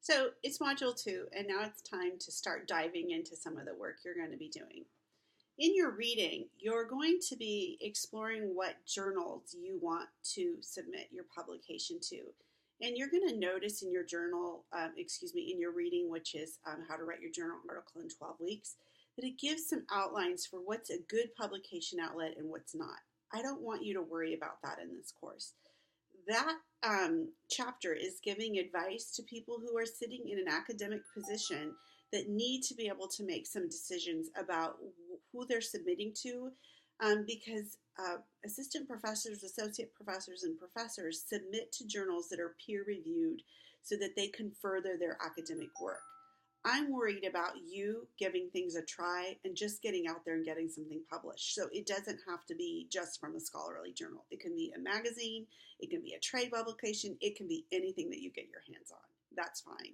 So it's module 2, and now it's time to start diving into some of the work you're going to be doing. In your reading, you're going to be exploring what journals you want to submit your publication to. And you're going to notice in your journal, in your reading, which is how to write your journal article in 12 weeks, that it gives some outlines for what's a good publication outlet and what's not. I don't want you to worry about that in this course. That chapter is giving advice to people who are sitting in an academic position that need to be able to make some decisions about who they're submitting to, because assistant professors, associate professors, and professors submit to journals that are peer reviewed so that they can further their academic work. I'm worried about you giving things a try and just getting out there and getting something published. So it doesn't have to be just from a scholarly journal. It can be a magazine, it can be a trade publication, it can be anything that you get your hands on. That's fine.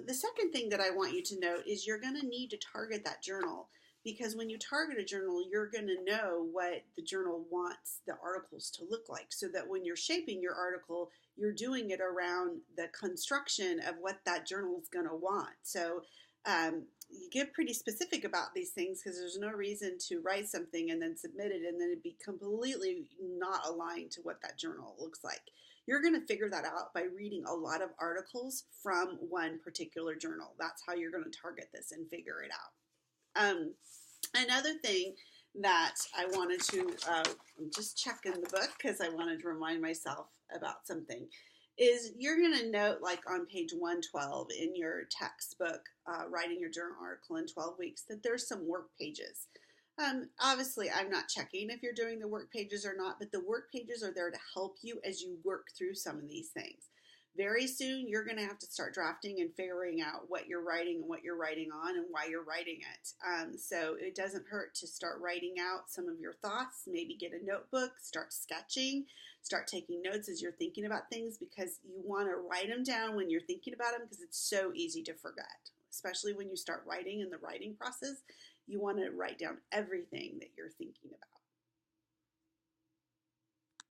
The second thing that I want you to note is you're going to need to target that journal, because when you target a journal, you're going to know what the journal wants the articles to look like, so that when you're shaping your article, you're doing it around the construction of what that journal is going to want. So you get pretty specific about these things, because there's no reason to write something and then submit it and then it'd be completely not aligned to what that journal looks like. You're going to figure that out by reading a lot of articles from one particular journal. That's how you're going to target this and figure it out. Another thing that I wanted to just check in the book, because I wanted to remind myself about something, is you're going to note, like on page 112 in your textbook, writing your journal article in 12 weeks, that there's some work pages. Obviously, I'm not checking if you're doing the work pages or not, but the work pages are there to help you as you work through some of these things. Very soon, you're going to have to start drafting and figuring out what you're writing and what you're writing on and why you're writing it. So it doesn't hurt to start writing out some of your thoughts, maybe get a notebook, start sketching, start taking notes as you're thinking about things, because you want to write them down when you're thinking about them, because it's so easy to forget, especially when you start writing in the writing process. You want to write down everything that you're thinking about.